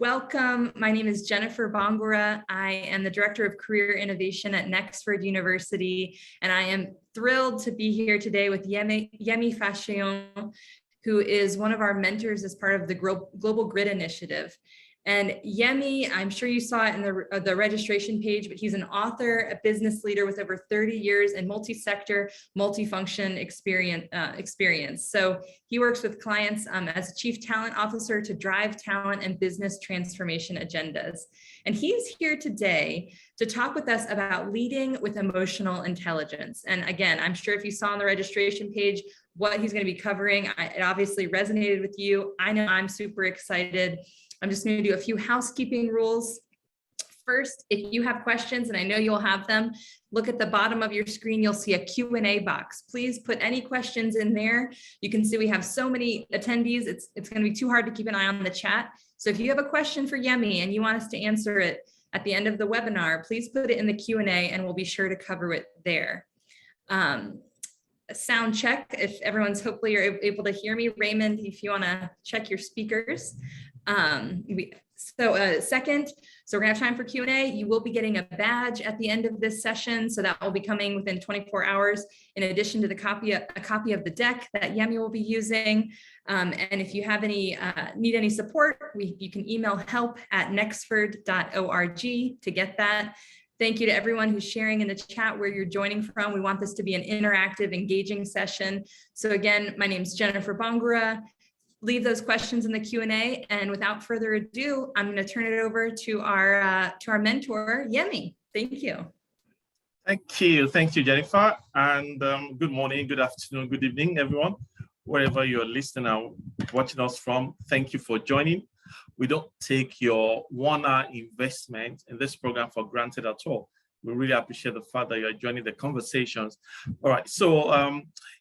Welcome. My name is Jennifer Bangoura. I am the Director of Career Innovation at Nexford University, and I am thrilled to be here today with Yemi Faseun, who is one of our mentors as part of the Global Grid Initiative. And Yemi, I'm sure you saw it in the registration page, but he's an author, a business leader with over 30 years in multi-sector, multi-function experience. So he works with clients as a chief talent officer to drive talent and business transformation agendas. And he's here today to talk with us about leading with emotional intelligence. And again, I'm sure if you saw on the registration page what he's going to be covering, it obviously resonated with you. I know I'm super excited. I'm just going to do a few housekeeping rules. First, if you have questions, and I know you'll have them, look at the bottom of your screen, you'll see a Q&A box. Please put any questions in there. You can see we have so many attendees, it's going to be too hard to keep an eye on the chat. So if you have a question for Yemi and you want us to answer it at the end of the webinar, please put it in the Q&A and we'll be sure to cover it there. A sound check, if everyone's hopefully you're able to hear me. Raymond, if you want to check your speakers. Second, so we're gonna have time for Q&A. You will be getting a badge at the end of this session, so that will be coming within 24 hours, in addition to a copy of the deck that Yemi will be using. And if you have need any support, you can email help@nexford.org to get that. Thank you to everyone who's sharing in the chat where you're joining from. We want this to be an interactive, engaging session. So again, my name is Jennifer Bangoura. Leave those questions in the Q&A, and without further ado, I'm going to turn it over to our mentor, Yemi. Thank you. Thank you, Jennifer, and good morning, good afternoon, good evening, everyone, wherever you're listening or watching us from. Thank you for joining. We don't take your 1-hour investment in this program for granted at all. We really appreciate the fact that you're joining the conversations. All right, so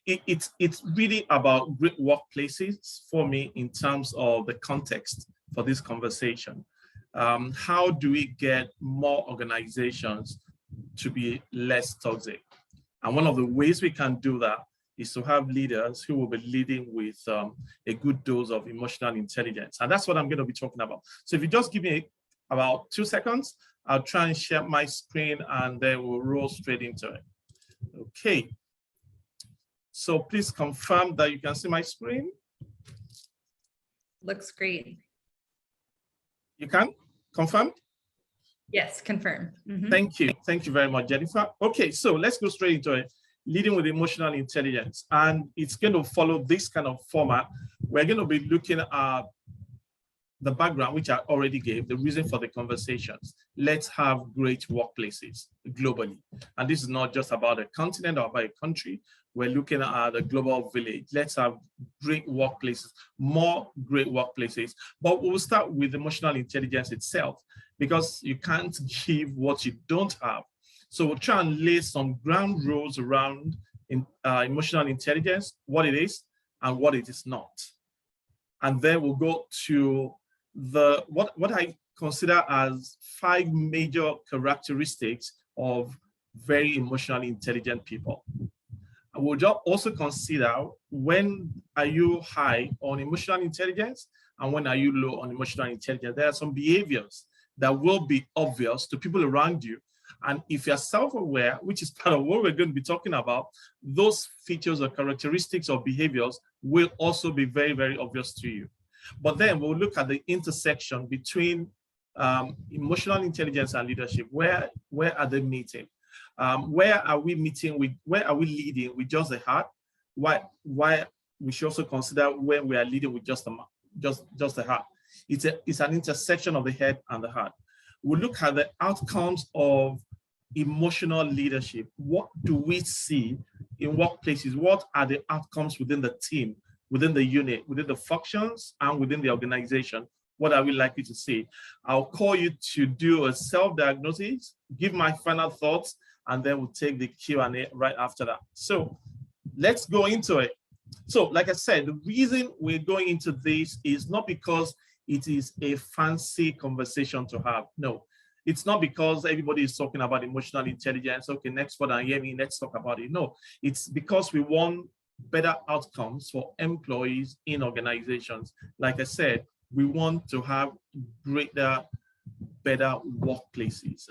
it's really about great workplaces for me in terms of the context for this conversation. How do we get more organizations to be less toxic? And one of the ways we can do that is to have leaders who will be leading with a good dose of emotional intelligence. And that's what I'm going to be talking about. So if you just give me about 2 seconds, I'll try and share my screen and then we'll roll straight into it. Okay. So please confirm that you can see my screen. Looks great. You can confirm? Yes, confirm. Mm-hmm. Thank you. Thank you very much, Jennifer. Okay, so let's go straight into it. Leading with emotional intelligence. And it's going to follow this kind of format. We're going to be looking at the background, which I already gave, the reason for the conversations. Let's have great workplaces globally. And this is not just about a continent or about a country. We're looking at the global village. Let's have great workplaces, more great workplaces. But we'll start with emotional intelligence itself, because you can't give what you don't have. So we'll try and lay some ground rules around emotional intelligence, what it is and what it is not. And then we'll go to what I consider as 5 major characteristics of very emotionally intelligent people. I will just also consider, when are you high on emotional intelligence and when are you low on emotional intelligence? There are some behaviors that will be obvious to people around you. And if you're self-aware, which is part of what we're going to be talking about, those features or characteristics or behaviors will also be very, very obvious to you. But then we'll look at the intersection between emotional intelligence and leadership. Where are they meeting? Where are we leading with just the heart? Why we should also consider when we are leading with just the heart. It's an intersection of the head and the heart. We'll look at the outcomes of emotional leadership. What do we see in workplaces? What are the outcomes within the team, within the unit, within the functions, and within the organization? What are we likely to see? I'll call you to do a self-diagnosis, give my final thoughts, and then we'll take the Q&A right after that. So let's go into it. So like I said, the reason we're going into this is not because it is a fancy conversation to have. No, it's not because everybody is talking about emotional intelligence. Okay, Nexford and Yemi, let's talk about it. No, it's because we want better outcomes for employees in organizations. Like I said, we want to have greater, better workplaces.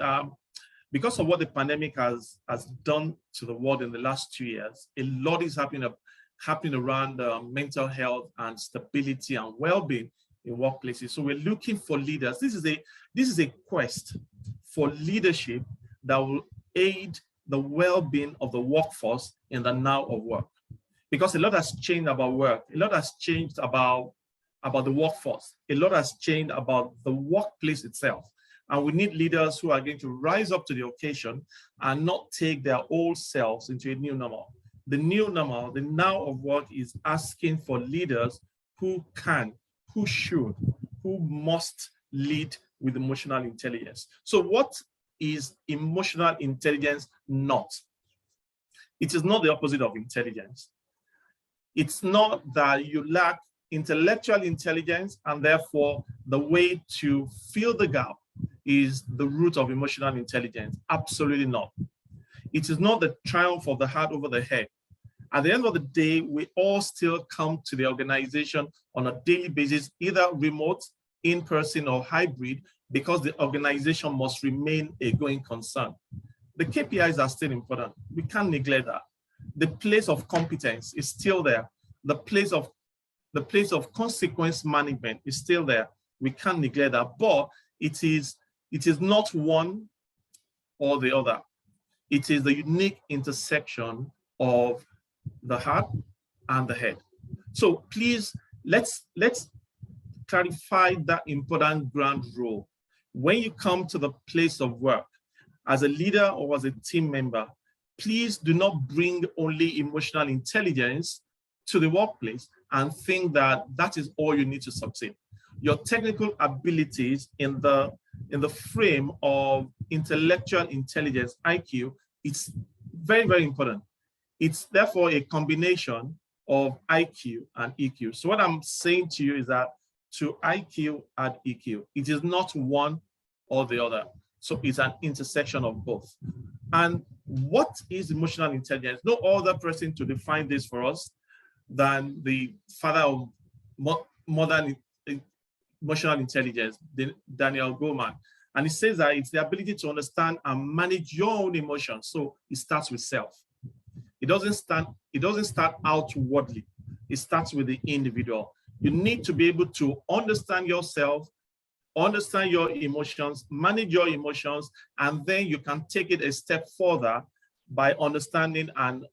Because of what the pandemic has done to the world in the last 2 years, a lot is happening around mental health and stability and well-being in workplaces. So we're looking for leaders. This is a quest for leadership that will aid the well-being of the workforce in the now of work. Because a lot has changed about work, a lot has changed about the workforce, a lot has changed about the workplace itself. And we need leaders who are going to rise up to the occasion and not take their old selves into a new normal. The new normal, the now of work, is asking for leaders who can, who should, who must lead with emotional intelligence. So what is emotional intelligence not? It is not the opposite of intelligence. It's not that you lack intellectual intelligence and therefore the way to fill the gap is the root of emotional intelligence. Absolutely not. It is not the triumph of the heart over the head. At the end of the day, we all still come to the organization on a daily basis, either remote, in-person, or hybrid, because the organization must remain a going concern. The KPIs are still important. We can't neglect that. The place of competence is still there. The place of consequence management is still there. We can't neglect that, but it is not one or the other. It is the unique intersection of the heart and the head. So please, let's clarify that important ground rule. When you come to the place of work as a leader or as a team member, please do not bring only emotional intelligence to the workplace and think that that is all you need to succeed. Your technical abilities in the frame of intellectual intelligence, IQ, it's very, very important. It's therefore a combination of IQ and EQ. So what I'm saying to you is that to IQ, add EQ. It is not one or the other. So it's an intersection of both. And what is emotional intelligence? No other person to define this for us than the father of modern emotional intelligence, Daniel Goleman. And he says that it's the ability to understand and manage your own emotions. So it starts with self. It doesn't start outwardly. It starts with the individual. You need to be able to understand yourself, understand your emotions, manage your emotions, and then you can take it a step further by understanding and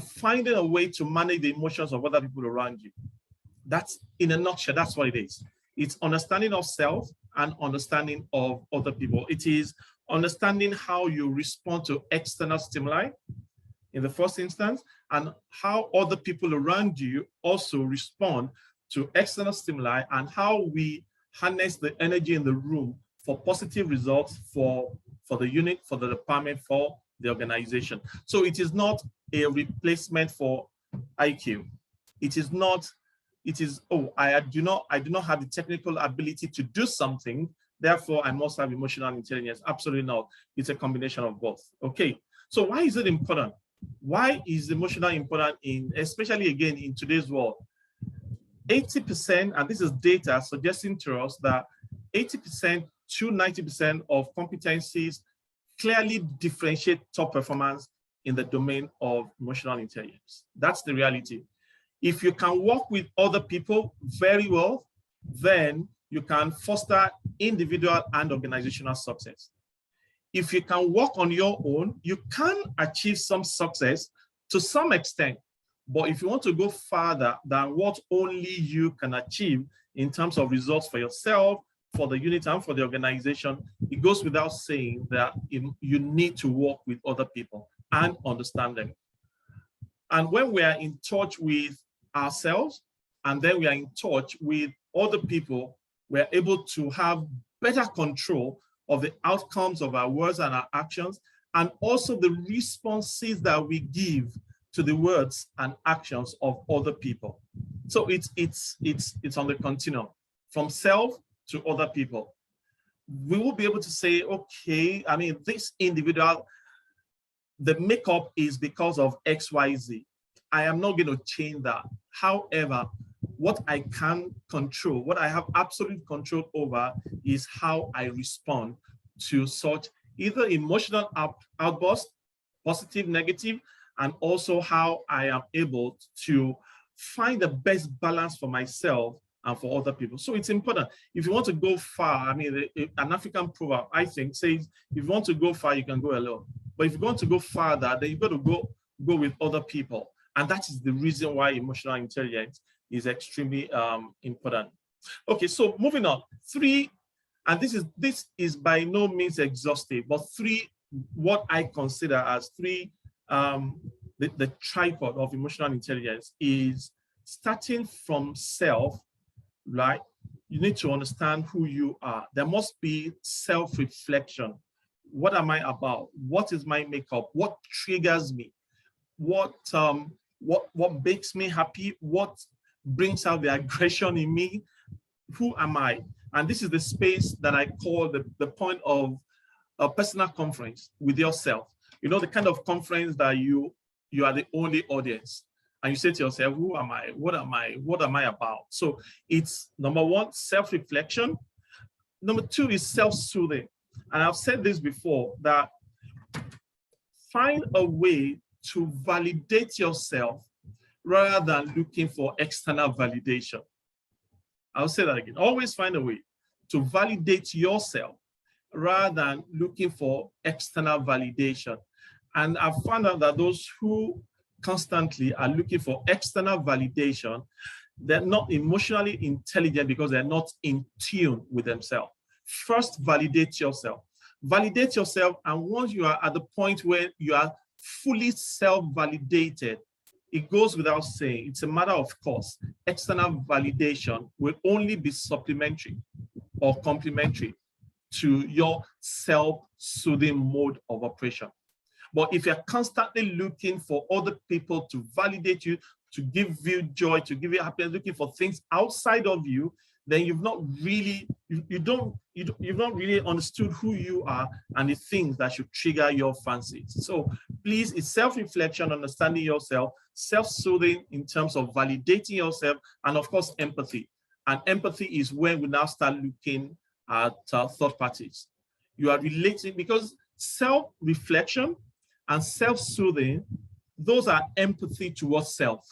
finding a way to manage the emotions of other people around you. That's, in a nutshell, that's what it is. It's understanding of self and understanding of other people. It is understanding how you respond to external stimuli in the first instance, and how other people around you also respond to external stimuli, and how we harness the energy in the room for positive results for the unit, for the department, for the organization. So it is not a replacement for IQ. It is not, it is, oh, I do not have the technical ability to do something, therefore I must have emotional intelligence. Absolutely not. It's a combination of both. Okay, so why is it important? Why is emotional important especially again in today's world? 80%, and this is data suggesting to us that 80% to 90% of competencies clearly differentiate top performance in the domain of emotional intelligence. That's the reality. If you can work with other people very well, then you can foster individual and organizational success. If you can work on your own, you can achieve some success to some extent. But if you want to go farther than what only you can achieve in terms of results for yourself, for the unit, and for the organization, it goes without saying that you need to work with other people and understand them. And when we are in touch with ourselves, and then we are in touch with other people, we are able to have better control of the outcomes of our words and our actions, and also the responses that we give to the words and actions of other people. So it's on the continuum from self to other people. We will be able to say, okay, I mean, this individual, the makeup is because of XYZ. I am not going to change that. However, what I can control, what I have absolute control over, is how I respond to such either emotional outburst, positive, negative, and also how I am able to find the best balance for myself and for other people. So it's important. If you want to go far, I mean, an African proverb, I think, says, if you want to go far, you can go alone. But if you want to go farther, then you've got to go with other people. And that is the reason why emotional intelligence is extremely important. Okay, so moving on. 3, and this is by no means exhaustive, but 3, what I consider as 3, the tripod of emotional intelligence is starting from self, right? You need to understand who you are. There must be self-reflection. What am I about? What is my makeup? What triggers me? What makes me happy? What brings out the aggression in me? Who am I? And this is the space that I call the point of a personal conference with yourself. You know, the kind of conference that you are the only audience. And you say to yourself, who am I? What am I? What am I about? So it's number 1, self-reflection. Number 2 is self-soothing. And I've said this before, that find a way to validate yourself rather than looking for external validation. I'll say that again. Always find a way to validate yourself rather than looking for external validation. And I've found out that those who constantly are looking for external validation, they're not emotionally intelligent because they're not in tune with themselves. First, validate yourself. Validate yourself, and once you are at the point where you are fully self-validated, it goes without saying, it's a matter of course, external validation will only be supplementary or complementary to your self-soothing mode of operation. But if you're constantly looking for other people to validate you, to give you joy, to give you happiness, looking for things outside of you, then you've not really, you've not really understood who you are and the things that should trigger your fancies. So please, it's self-reflection, understanding yourself, self-soothing in terms of validating yourself, and of course, empathy. And empathy is when we now start looking at third parties. You are relating, because self-reflection and self-soothing, those are empathy towards self.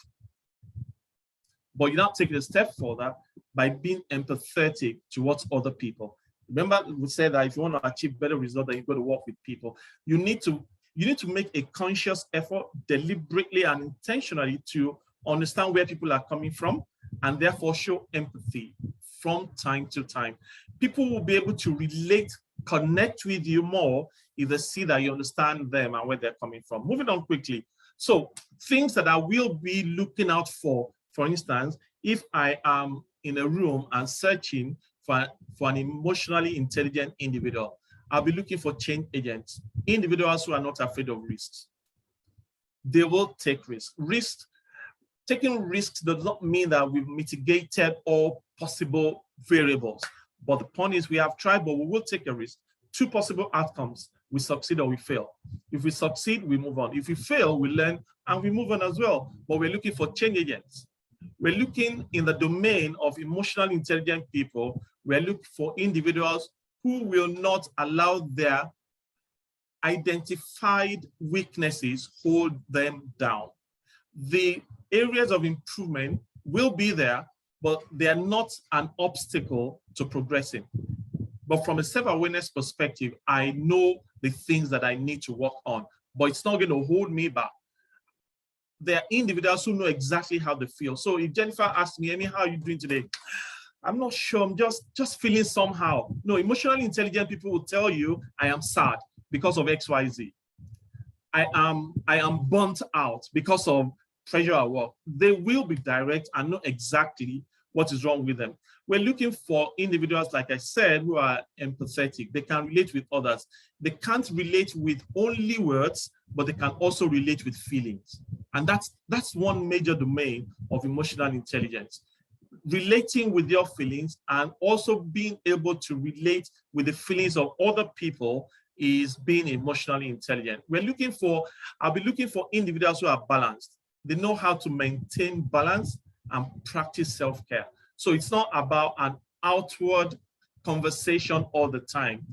But you now take it a step further by being empathetic towards other people. Remember, we said that if you want to achieve better results, then you've got to work with people. You need to make a conscious effort, deliberately and intentionally, to understand where people are coming from, and therefore show empathy from time to time. People will be able to relate, connect with you more if they see that you understand them and where they're coming from. Moving on quickly. So things that I will be looking out for instance, if I am in a room and searching for an emotionally intelligent individual, I'll be looking for change agents, individuals who are not afraid of risks. They will take risks. Taking risks does not mean that we've mitigated all possible variables. But the point is, we have tried, but we will take a risk. 2 possible outcomes: we succeed or we fail. If we succeed, we move on. If we fail, we learn and we move on as well. But we're looking for change agents. We're looking in the domain of emotionally intelligent people. We're looking for individuals who will not allow their identified weaknesses hold them down. The areas of improvement will be there, but they are not an obstacle to progressing. But from a self-awareness perspective, I know the things that I need to work on, but it's not going to hold me back. There are individuals who know exactly how they feel. So if Jennifer asks me, Amy, how are you doing today? I'm not sure, I'm just feeling somehow. No, emotionally intelligent people will tell you, I am sad because of XYZ. I am burnt out because of pressure at work. They will be direct and know exactly what is wrong with them. We're looking for individuals, like I said, who are empathetic. They can relate with others. They can't relate with only words, but they can also relate with feelings. And that's one major domain of emotional intelligence. Relating with your feelings and also being able to relate with the feelings of other people is being emotionally intelligent. I'll be looking for individuals who are balanced. They know how to maintain balance and practice self-care. So it's not about an outward conversation all the time.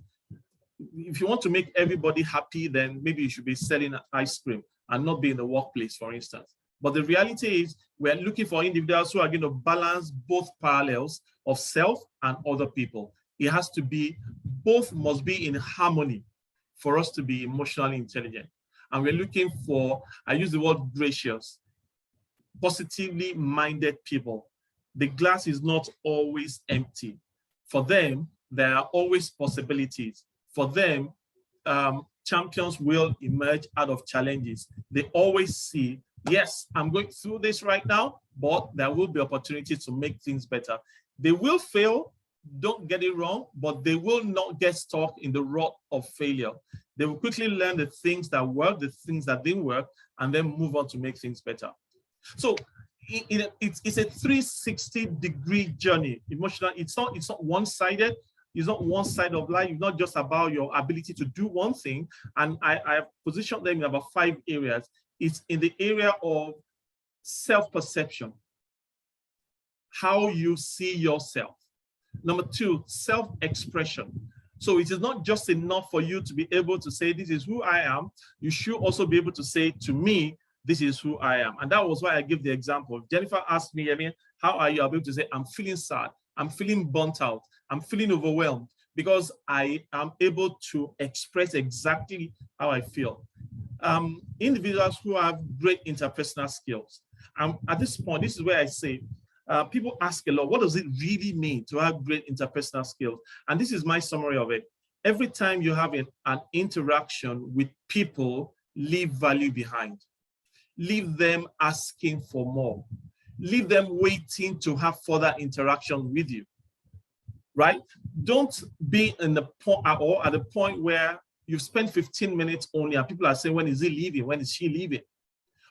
If you want to make everybody happy, then maybe you should be selling ice cream and not be in the workplace, for instance. But the reality is we're looking for individuals who are going to balance both parallels of self and other people. It has to be, both must be in harmony for us to be emotionally intelligent. And we're looking for, I use the word gracious, positively minded people. The glass is not always empty. For them, there are always possibilities. For them, champions will emerge out of challenges. They always see, yes, I'm going through this right now, but there will be opportunities to make things better. They will fail, don't get it wrong, but they will not get stuck in the rut of failure. They will quickly learn the things that work, the things that didn't work, and then move on to make things better. So it's a 360-degree journey. Emotional, it's not one-sided. It's not one side of life. It's not just about your ability to do one thing. And I have positioned them in about 5 areas. It's in the area of self-perception, how you see yourself. Number 2, self-expression. So it is not just enough for you to be able to say, this is who I am. You should also be able to say, to me, this is who I am. And that was why I give the example. Jennifer asked me, Yemi, how are you? I'll be able to say, I'm feeling sad. I'm feeling burnt out. I'm feeling overwhelmed, because I am able to express exactly how I feel. Individuals who have great interpersonal skills. At this point, this is where I say, people ask a lot, what does it really mean to have great interpersonal skills? And this is my summary of it. Every time you have an interaction with people, leave value behind. Leave them asking for more. Leave them waiting to have further interaction with you, right? Don't be in the point or at the point where you've spent 15 minutes only and people are saying, when is he leaving? When is she leaving?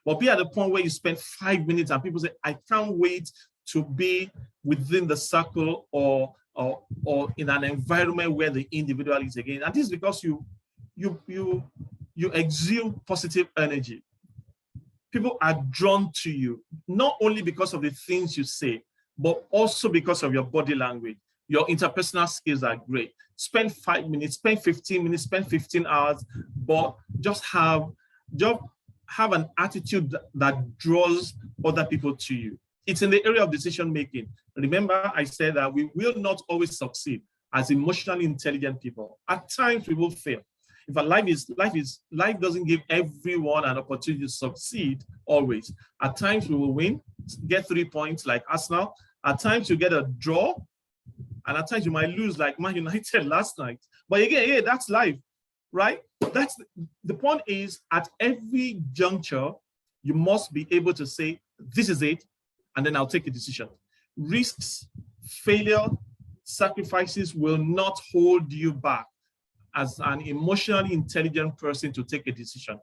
But be at the point where you spend 5 minutes and people say, I can't wait to be within the circle or in an environment where the individual is again. And this is because you exude positive energy. People are drawn to you, not only because of the things you say, but also because of your body language. Your interpersonal skills are great. Spend 5 minutes, spend 15 minutes, spend 15 hours, but just have an attitude that draws other people to you. It's in the area of decision making. Remember, I said that we will not always succeed as emotionally intelligent people. At times we will fail. In fact, life doesn't give everyone an opportunity to succeed always. At times we will win, get 3 points like Arsenal. At times you get a draw, and at times you might lose like Man United last night. But again, yeah, that's life, right? That's the point is, at every juncture, you must be able to say, this is it, and then I'll take a decision. Risks, failure, sacrifices will not hold you back as an emotionally intelligent person to take a decision.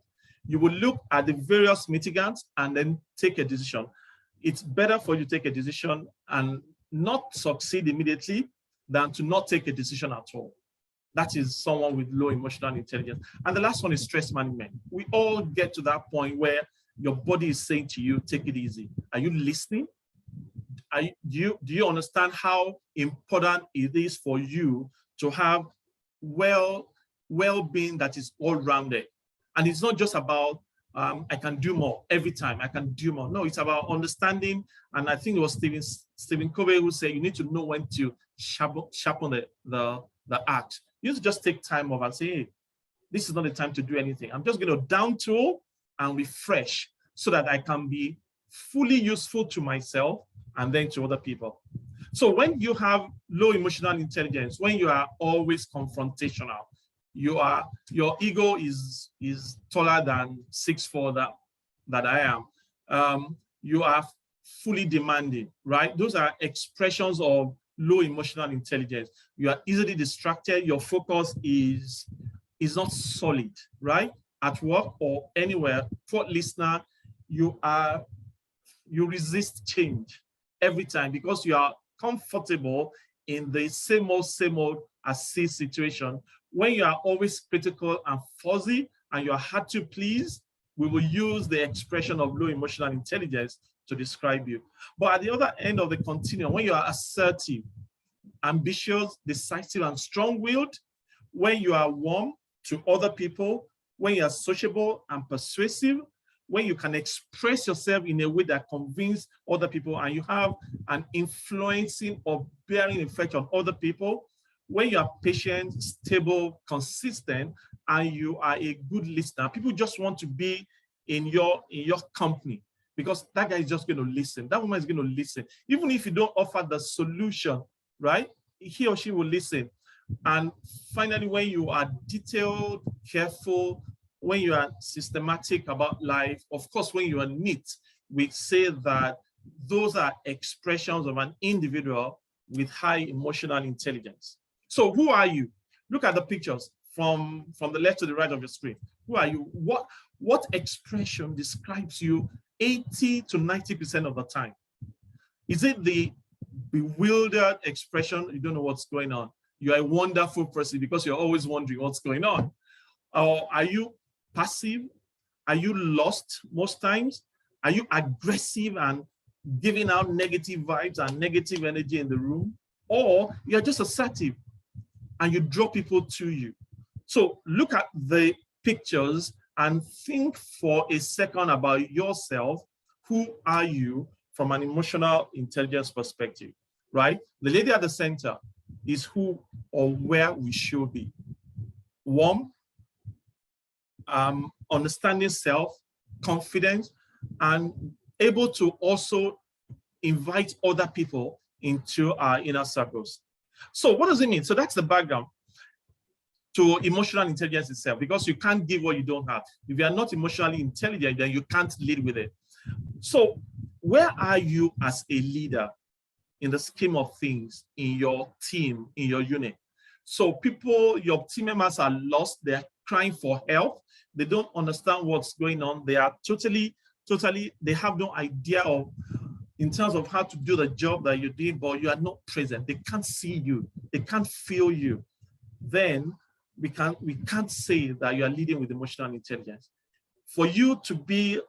You will look at the various mitigants and then take a decision. It's better for you to take a decision and not succeed immediately than to not take a decision at all. That is someone with low emotional intelligence. And the last one is stress management. We all get to that point where your body is saying to you, take it easy. Are you listening? Do you understand how important it is for you to have well-being that is all-rounded? And it's not just about I can do more every time. I can do more. No, it's about understanding. And I think it was Stephen Covey who said you need to know when to sharpen the axe. You need to just take time off and say, hey, this is not the time to do anything. I'm just going to down tool and refresh so that I can be fully useful to myself and then to other people. So when you have low emotional intelligence, when you are always confrontational, your ego is taller than 6'4" that I am. You are fully demanding, right? Those are expressions of low emotional intelligence. You are easily distracted. Your focus is not solid, right? At work or anywhere. For listener, you resist change every time because you are comfortable in the same old as see situation. When you are always critical and fuzzy and you are hard to please, we will use the expression of low emotional intelligence to describe you. But at the other end of the continuum, when you are assertive, ambitious, decisive, and strong-willed, when you are warm to other people, when you are sociable and persuasive, when you can express yourself in a way that convinces other people and you have an influencing or bearing effect on other people, when you are patient, stable, consistent, and you are a good listener, people just want to be in your company because that guy is just going to listen. That woman is going to listen. Even if you don't offer the solution, right? He or she will listen. And finally, when you are detailed, careful, when you are systematic about life, of course, when you are neat, we say that those are expressions of an individual with high emotional intelligence. So who are you? Look at the pictures from the left to the right of your screen. Who are you? What expression describes you 80 to 90% of the time? Is it the bewildered expression, you don't know what's going on? You're a wonderful person because you're always wondering what's going on. Or are you passive? Are you lost most times? Are you aggressive and giving out negative vibes and negative energy in the room? Or you're just assertive and you draw people to you? So look at the pictures and think for a second about yourself. Who are you from an emotional intelligence perspective, right? The lady at the center is who or where we should be. Warm, understanding self, confident, and able to also invite other people into our inner circles. So what does it mean? So that's the background to emotional intelligence itself, because you can't give what you don't have. If you are not emotionally intelligent, then you can't lead with it. So where are you as a leader in the scheme of things in your team, in your unit? So people, your team members are lost, they're crying for help, they don't understand what's going on, they are totally, they have no idea of, in terms of how to do the job that you're doing, but you are not present, they can't see you, they can't feel you. Then we can't say that you are leading with emotional intelligence. For you to be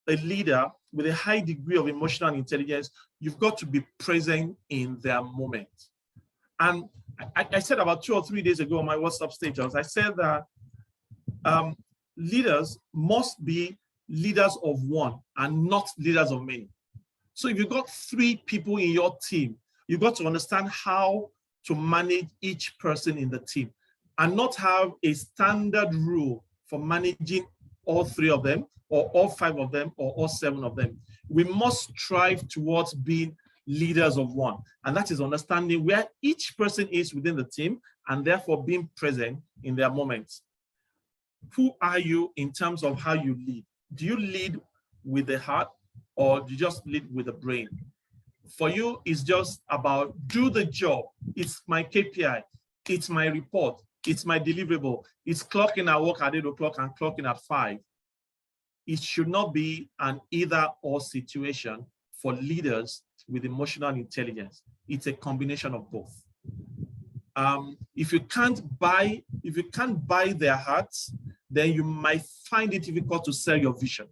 a leader with a high degree of emotional intelligence, you've got to be present in their moment. And I said about 2 or 3 days ago on my WhatsApp status, I said that leaders must be leaders of one and not leaders of many. So if you've got 3 people in your team, you've got to understand how to manage each person in the team and not have a standard rule for managing all 3 of them, or all 5 of them, or all 7 of them. We must strive towards being leaders of one, and that is understanding where each person is within the team and therefore being present in their moments. Who are you in terms of how you lead? Do you lead with the heart or do you just lead with the brain? For you, it's just about do the job. It's my KPI, it's my report, it's my deliverable, it's clocking at work at 8 o'clock and clocking at 5. It should not be an either or situation for leaders with emotional intelligence. It's a combination of both. If you can't buy their hearts, then you might find it difficult to sell your vision.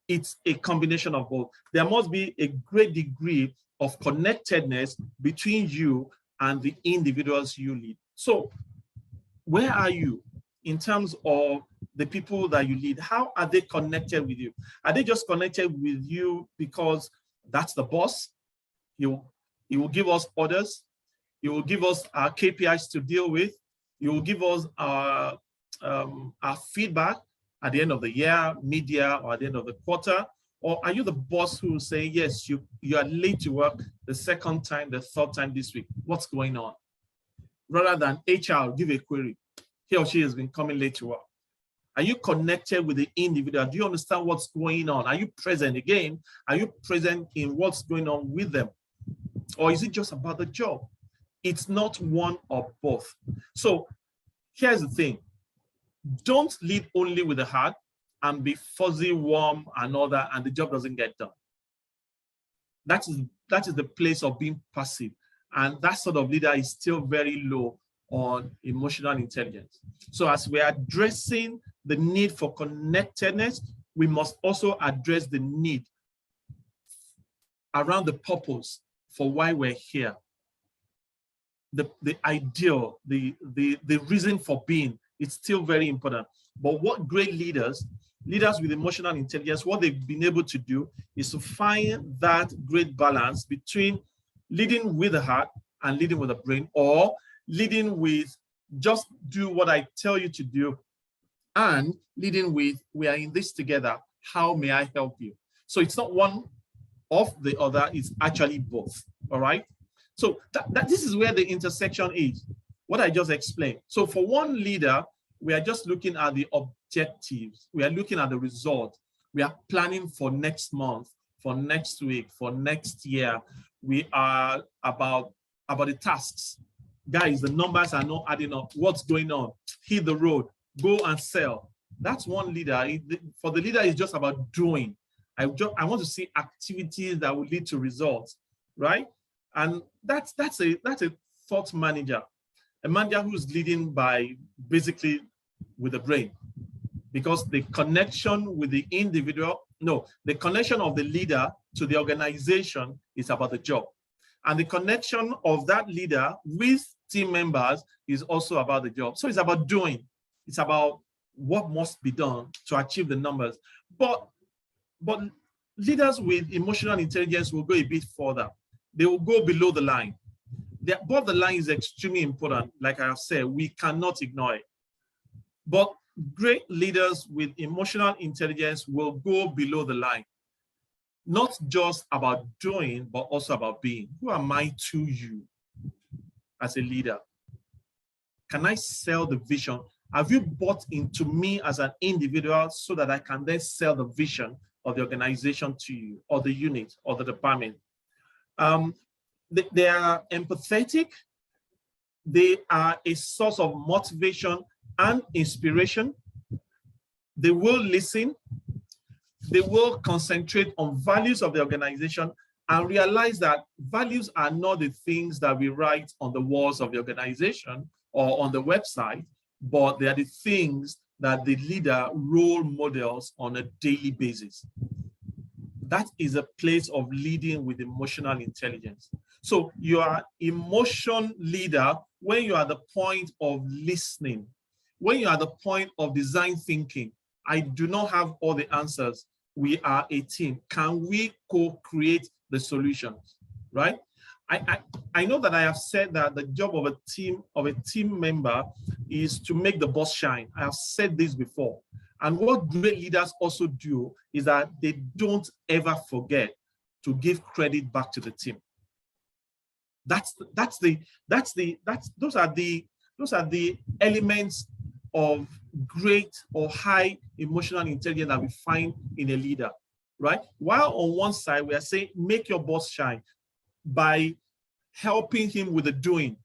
It's a combination of both. There must be a great degree of connectedness between you and the individuals you lead. So where are you in terms of the people that you lead? How are they connected with you? Are they just connected with you because that's the boss? He will give us orders. He will give us our KPIs to deal with. He will give us our feedback at the end of the year, mid-year, or at the end of the quarter. Or are you the boss who will say, yes, you are late to work the 2nd time, the 3rd time this week? What's going on? Rather than HR give a query, he or she has been coming late to work. Are you connected with the individual? Do you understand what's going on? Are you present again? Are you present in what's going on with them? Or is it just about the job? It's not one or both. So here's the thing. Don't lead only with the heart and be fuzzy, warm, and all that, and the job doesn't get done. That is the place of being passive. And that sort of leader is still very low on emotional intelligence. So as we're addressing the need for connectedness, we must also address the need around the purpose for why we're here. The ideal, the reason for being, it's still very important. But what great leaders with emotional intelligence, what they've been able to do is to find that great balance between leading with the heart and leading with the brain, or leading with just do what I tell you to do, and leading with we are in this together, how may I help you? So it's not one of the other, it's actually both, all right? So this is where the intersection is, what I just explained. So for one leader, we are just looking at the objectives. We are looking at the result. We are planning for next month, for next week, for next year. We are about the tasks. Guys, the numbers are not adding up. What's going on? Hit the road, go and sell. That's one leader. For the leader, it's just about doing. I want to see activities that will lead to results, right? And that's a thought manager, a manager who's leading by basically with the brain, because the connection with the individual, the connection of the leader to the organization is about the job. And the connection of that leader with team members is also about the job. So it's about doing. It's about what must be done to achieve the numbers. But leaders with emotional intelligence will go a bit further. They will go below the line. Above the line is extremely important. Like I have said, we cannot ignore it. But great leaders with emotional intelligence will go below the line. Not just about doing, but also about being. Who am I to you as a leader? Can I sell the vision? Have you bought into me as an individual so that I can then sell the vision of the organization to you, or the unit, or the department? They are empathetic. They are a source of motivation and inspiration. They will listen. They will concentrate on values of the organization and realize that values are not the things that we write on the walls of the organization or on the website, but they are the things that the leader role models on a daily basis. That is a place of leading with emotional intelligence. So you are emotion leader when you are at the point of listening, when you are at the point of design thinking. I do not have all the answers. We are a team. Can we co-create the solutions, right? I know that I have said that the job of a team member is to make the boss shine. I have said this before. And what great leaders also do is that they don't ever forget to give credit back to the team. Those are the elements of great or high emotional intelligence that we find in a leader, right? While on one side we are saying make your boss shine by helping him with the doing,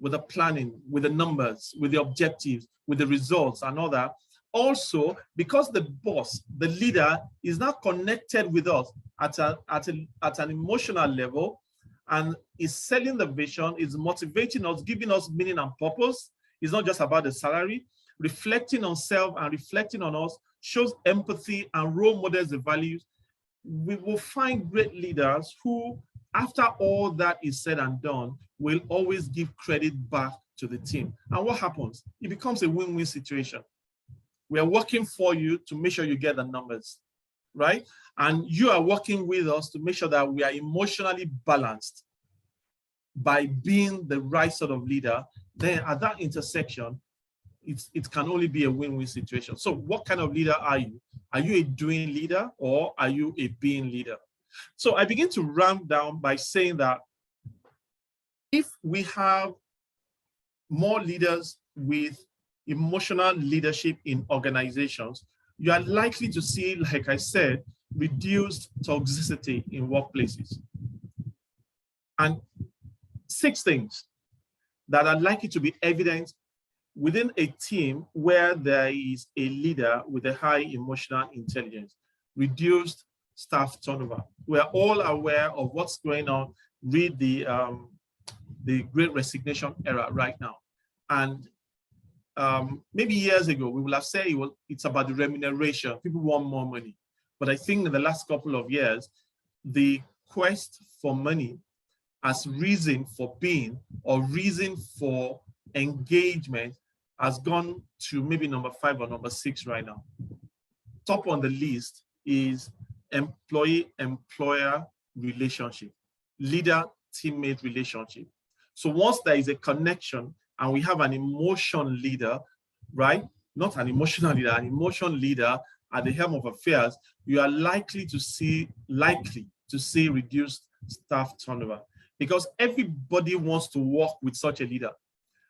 with the planning, with the numbers, with the objectives, with the results and all that. Also, because the boss, the leader, is not connected with us at an emotional level and is selling the vision, is motivating us, giving us meaning and purpose. It's not just about the salary. Reflecting on self and reflecting on us shows empathy and role models the values. We will find great leaders who, after all that is said and done, will always give credit back to the team. And what happens? It becomes a win-win situation. We are working for you to make sure you get the numbers, right? And you are working with us to make sure that we are emotionally balanced by being the right sort of leader. Then at that intersection, it can only be a win-win situation. So what kind of leader are you? Are you a doing leader or are you a being leader? So I begin to ramp down by saying that if we have more leaders with emotional leadership in organizations, you are likely to see, like I said, reduced toxicity in workplaces. And 6 things that are likely to be evident within a team where there is a leader with a high emotional intelligence. Reduced staff turnover. We are all aware of what's going on. Read the Great Resignation era right now. And maybe years ago, we will have said it's about the remuneration. People want more money. But I think in the last couple of years, the quest for money as reason for being or reason for engagement has gone to maybe number 5 or number 6 right now. Top on the list is employee-employer relationship, leader-teammate relationship. So once there is a connection and we have an emotion leader, right? Not an emotional leader, an emotion leader at the helm of affairs, you are likely to see reduced staff turnover because everybody wants to work with such a leader.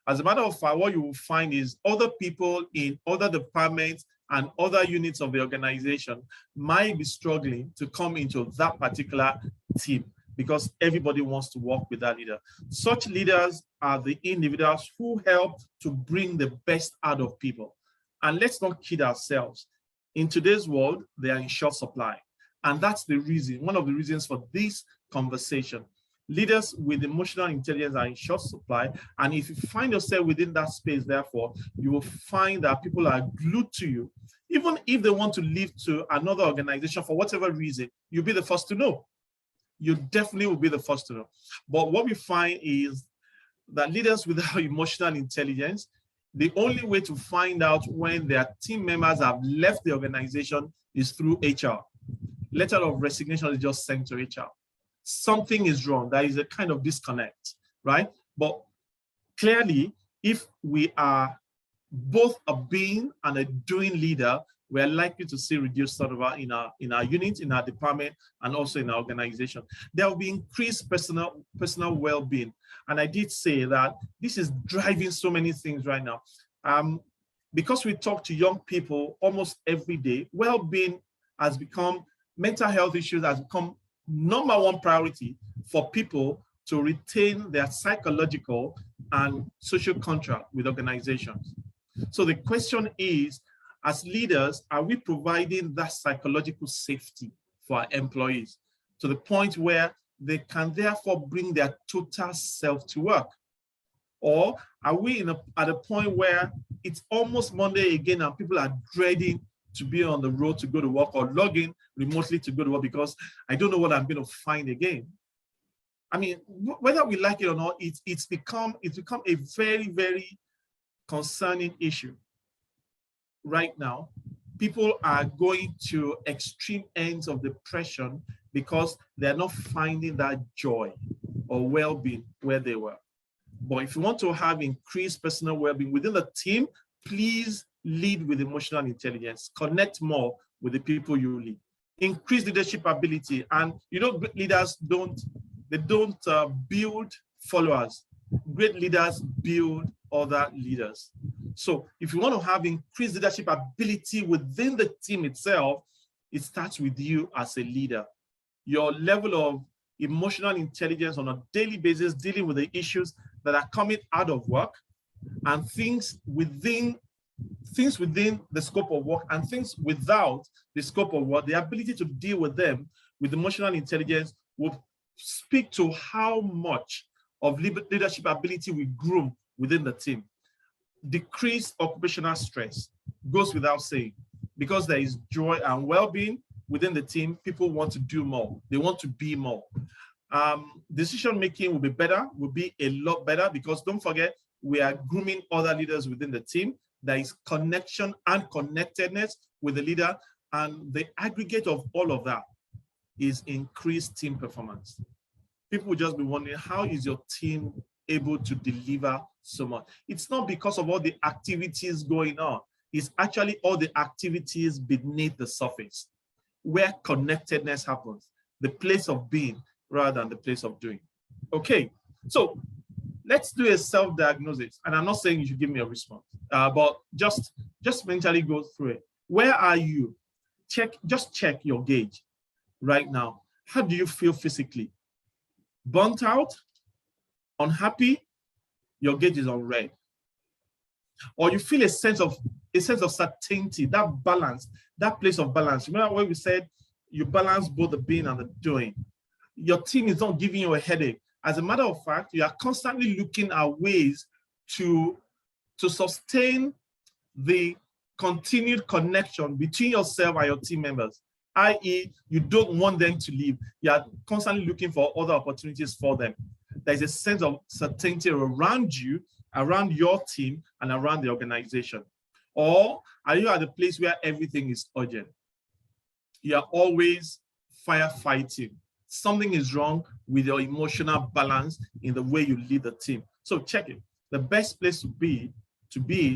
As a matter of fact, what you will find is other people in other departments and other units of the organization might be struggling to come into that particular team because everybody wants to work with that leader. Such leaders are the individuals who help to bring the best out of people. And let's not kid ourselves. In today's world, they are in short supply. And that's the reason, one of the reasons for this conversation. Leaders with emotional intelligence are in short supply. And if you find yourself within that space, therefore, you will find that people are glued to you. Even if they want to leave to another organization for whatever reason, you'll be the first to know. You definitely will be the first to know. But what we find is that leaders without emotional intelligence, the only way to find out when their team members have left the organization is through HR. Letter of resignation is just sent to HR. Something is wrong. There is a kind of disconnect, right? But clearly, if we are both a being and a doing leader, we are likely to see reduced turnover in our unit, in our department, and also in our organization. There will be increased personal well-being. And I did say that this is driving so many things right now. Because we talk to young people almost every day, well-being has become, mental health issues has become #1 priority for people to retain their psychological and social contract with organizations. So the question is, as leaders, are we providing that psychological safety for our employees to the point where they can therefore bring their total self to work? Or are we at a point where it's almost Monday again and people are dreading to be on the road to go to work or log in remotely to go to work because I don't know what I'm going to find again? I mean, whether we like it or not, it's become a very, very concerning issue. Right now, people are going to extreme ends of depression because they're not finding that joy or well-being where they were. But if you want to have increased personal well-being within the team, please lead with emotional intelligence. Connect more with the people you lead. Increase leadership ability. And you know, great leaders don't build followers. Great leaders build other leaders. So if you want to have increased leadership ability within the team itself, it starts with you as a leader. Your level of emotional intelligence on a daily basis, dealing with the issues that are coming out of work and things within the scope of work and things without the scope of work, the ability to deal with them with emotional intelligence will speak to how much of leadership ability we groom within the team. Decrease occupational stress goes without saying. Because there is joy and well-being within the team, people want to do more. They want to be more. Decision-making will be better, will be a lot better because don't forget, we are grooming other leaders within the team. There is connection and connectedness with the leader, and the aggregate of all of that is increased team performance. People will just be wondering, how is your team able to deliver so much? It's not because of all the activities going on. It's actually all the activities beneath the surface where connectedness happens, the place of being rather than the place of doing. Okay, so let's do a self-diagnosis. And I'm not saying you should give me a response, but just mentally go through it. Where are you? Just check your gauge right now. How do you feel physically? Burnt out? Unhappy? Your gauge is on red. Or you feel a sense of certainty, that balance, that place of balance. Remember when we said you balance both the being and the doing? Your team is not giving you a headache. As a matter of fact, you are constantly looking at ways to to sustain the continued connection between yourself and your team members, i.e., you don't want them to leave. You are constantly looking for other opportunities for them. There's a sense of certainty around you, around your team, and around the organization. Or are you at a place where everything is urgent? You are always firefighting. Something is wrong with your emotional balance in the way you lead the team. So check it. The best place to be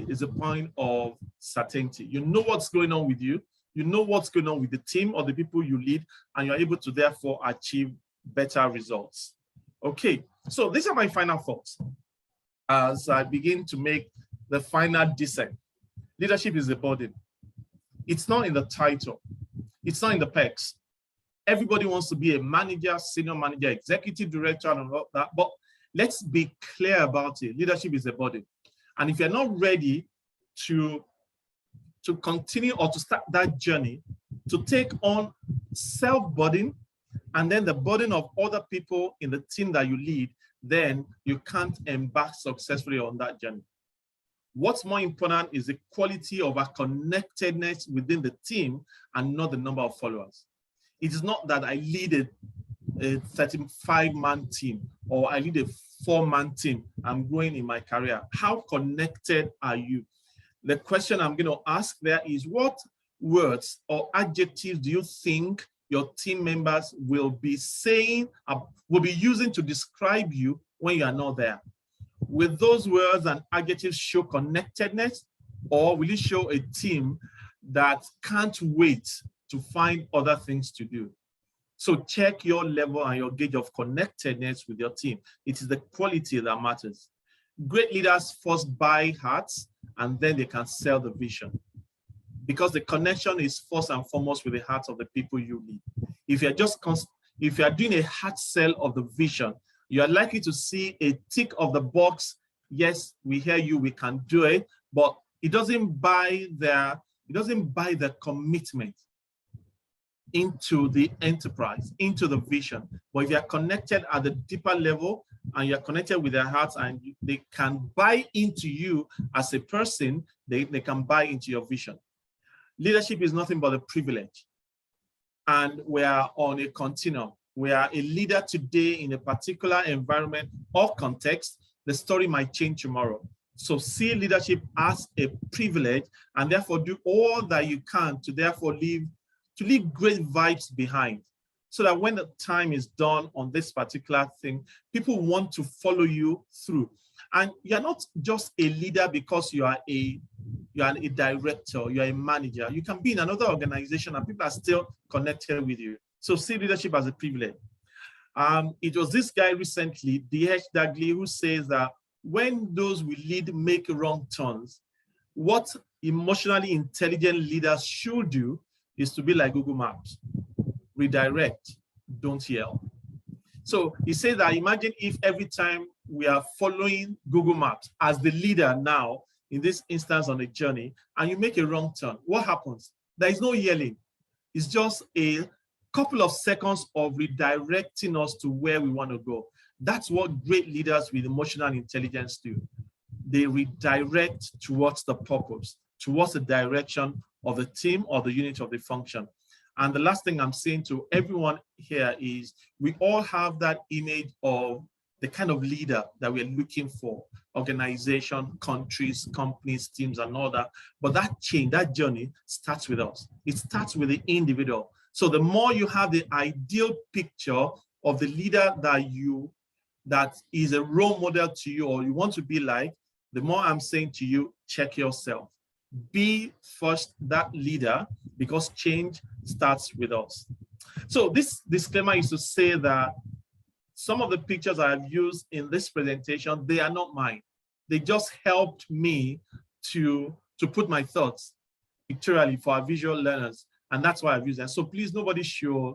is a point of certainty. You know what's going on with you. You know what's going on with the team or the people you lead, and you're able to therefore achieve better results. Okay, so these are my final thoughts as I begin to make the final descent. Leadership is a burden. It's not in the title. It's not in the pecs. Everybody wants to be a manager, senior manager, executive director, and all that, but let's be clear about it. Leadership is a burden. And if you're not ready to continue or to start that journey, to take on self-burden and then the burden of other people in the team that you lead, then you can't embark successfully on that journey. What's more important is the quality of our connectedness within the team and not the number of followers. It is not that I lead a 35-man team or I lead a 4-man team. I'm growing in my career. How connected are you? The question I'm going to ask there is, what words or adjectives do you think your team members will be saying, will be using to describe you when you are not there? Will those words and adjectives show connectedness, or will it show a team that can't wait to find other things to do? So check your level and your gauge of connectedness with your team. It is the quality that matters. Great leaders first buy hearts, and then they can sell the vision. Because the connection is first and foremost with the hearts of the people you lead. If you're doing a heart sell of the vision, you are likely to see a tick of the box. Yes, we hear you, we can do it, but it doesn't buy the commitment into the enterprise, into the vision. But if you're connected at the deeper level and you're connected with their hearts and they can buy into you as a person, they can buy into your vision. Leadership is nothing but a privilege. And we are on a continuum. We are a leader today in a particular environment or context. The story might change tomorrow. So see leadership as a privilege, and therefore do all that you can to therefore leave great vibes behind, so that when the time is done on this particular thing, people want to follow you through. And you're not just a leader because you are a director, you are a manager. You can be in another organization and people are still connected with you. So see leadership as a privilege. It was this guy recently, D.H. Dagley, who says that when those we lead make wrong turns, what emotionally intelligent leaders should do is to be like Google Maps. Redirect, don't yell. So he says that imagine if every time we are following Google Maps as the leader now, in this instance on a journey, and you make a wrong turn, what happens? There is no yelling. It's just a couple of seconds of redirecting us to where we want to go. That's what great leaders with emotional intelligence do. They redirect towards the purpose, towards the direction of the team or the unit of the function. And the last thing I'm saying to everyone here is we all have that image of the kind of leader that we're looking for, organization, countries, companies, teams, and all that. But that change, that journey starts with us. It starts with the individual. So the more you have the ideal picture of the leader that is a role model to you or you want to be like, the more I'm saying to you, check yourself. Be first that leader, because change starts with us. So this disclaimer is to say that some of the pictures I've used in this presentation, they are not mine. They just helped me to put my thoughts pictorially for our visual learners. And that's why I've used them. So please, nobody should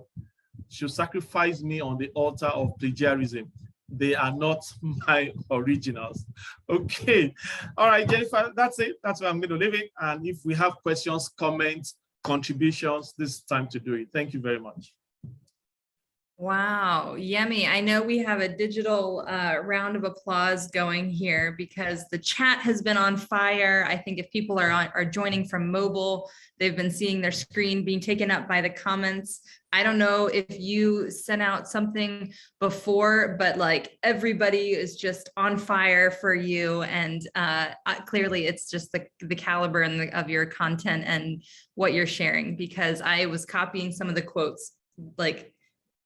sacrifice me on the altar of plagiarism. They are not my originals. Okay. All right, Jennifer, that's it. That's where I'm going to leave it. And if we have questions, comments, contributions, this is time to do it. Thank you very much. Wow, Yemi, I know we have a digital round of applause going here because the chat has been on fire. I think if people are joining from mobile, they've been seeing their screen being taken up by the comments. I don't know if you sent out something before, but like everybody is just on fire for you. And clearly it's just the caliber of your content and what you're sharing, because I was copying some of the quotes like,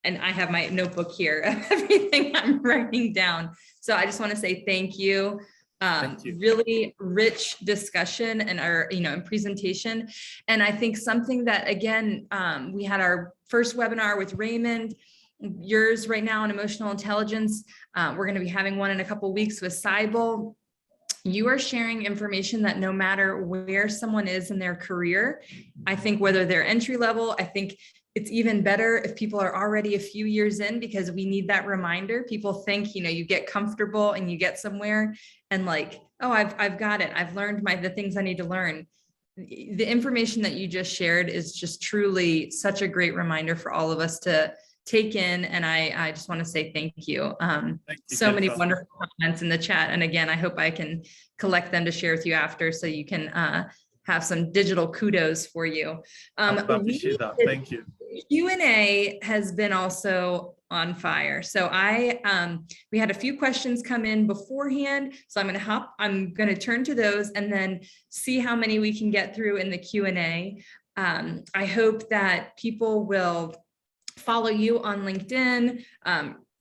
and I have my notebook here of everything I'm writing down. So I just want to say thank you. Thank you. Really rich discussion and and presentation. And I think something that, again, we had our first webinar with Raymond, yours right now on emotional intelligence. We're going to be having one in a couple of weeks with Cybele. You are sharing information that no matter where someone is in their career, I think whether they're entry level, I think it's even better if people are already a few years in, because we need that reminder. People think, you get comfortable and you get somewhere and like, oh, I've got it. I've learned the things I need to learn. The information that you just shared is just truly such a great reminder for all of us to take in. And I just want to say thank you. Thank you, So many Jennifer. wonderful comments in the chat. And again, I hope I can collect them to share with you after, so you can have some digital kudos for you. I appreciate that. Thank you. Q&A has been also on fire. So we had a few questions come in beforehand. So I'm going to turn to those and then see how many we can get through in the Q&A. I hope that people will follow you on LinkedIn.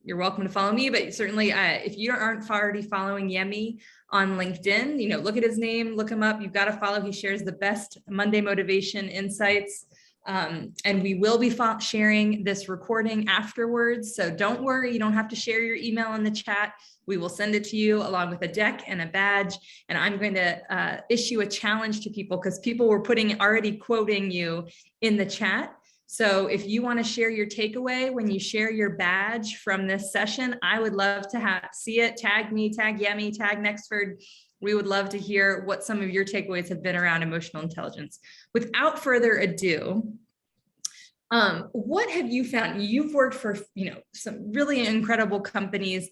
You're welcome to follow me, but certainly if you aren't already following Yemi on LinkedIn, look at his name, look him up. You've got to follow. He shares the best Monday motivation insights. And we will be sharing this recording afterwards. So don't worry, you don't have to share your email in the chat. We will send it to you along with a deck and a badge. And I'm going to issue a challenge to people, because people were already quoting you in the chat. So if you want to share your takeaway when you share your badge from this session, I would love to see it. Tag me, tag Yemi, tag Nexford. We would love to hear what some of your takeaways have been around emotional intelligence. Without further ado, what have you found? You've worked for some really incredible companies,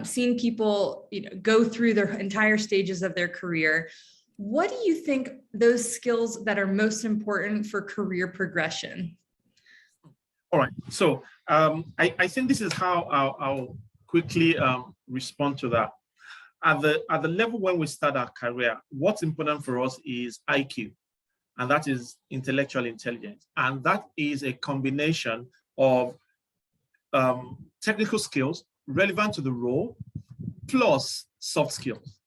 seen people go through their entire stages of their career. What do you think those skills that are most important for career progression? All right. So I think this is how I'll quickly respond to that. At the level when we start our career, what's important for us is IQ, and that is intellectual intelligence. And that is a combination of technical skills relevant to the role plus soft skills.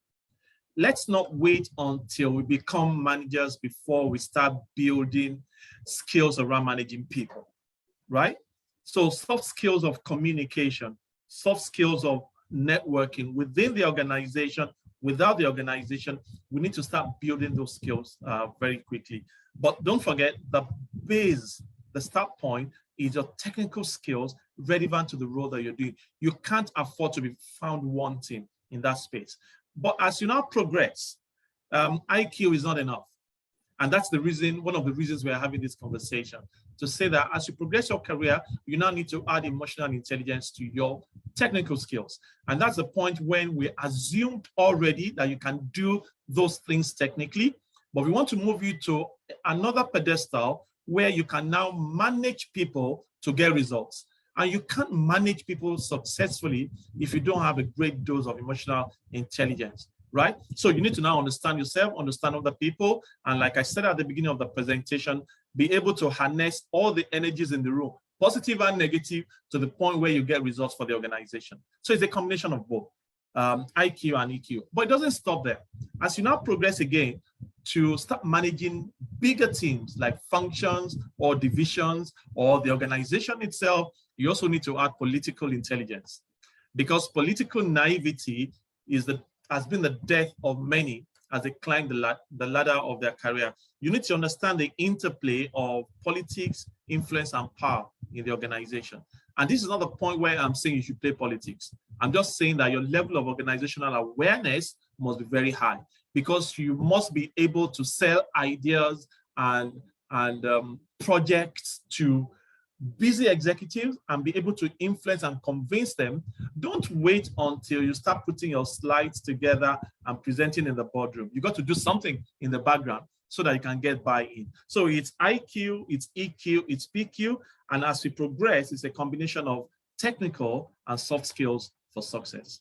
Let's not wait until we become managers before we start building skills around managing people, right? So soft skills of communication, soft skills of networking within the organization, without the organization, we need to start building those skills very quickly. But don't forget, the base, the start point is your technical skills relevant to the role that you're doing. You can't afford to be found wanting in that space. But as you now progress, IQ is not enough. And that's the reason, one of the reasons we're having this conversation, to say that as you progress your career, you now need to add emotional intelligence to your technical skills. And that's the point when we assumed already that you can do those things technically, but we want to move you to another pedestal where you can now manage people to get results. And you can't manage people successfully if you don't have a great dose of emotional intelligence, right? So you need to now understand yourself, understand other people. And like I said at the beginning of the presentation, be able to harness all the energies in the room, positive and negative, to the point where you get results for the organization. So it's a combination of both, IQ and EQ. But it doesn't stop there. As you now progress again to start managing bigger teams like functions or divisions or the organization itself, you also need to add political intelligence, because political naivety has been the death of many as they climb the ladder of their career. You need to understand the interplay of politics, influence, and power in the organization. And this is not the point where I'm saying you should play politics. I'm just saying that your level of organizational awareness must be very high, because you must be able to sell ideas and projects to busy executives and be able to influence and convince them. Don't wait until you start putting your slides together and presenting in the boardroom. You got to do something in the background so that you can get buy-in. So it's IQ, it's EQ, it's PQ. And as we progress, it's a combination of technical and soft skills for success.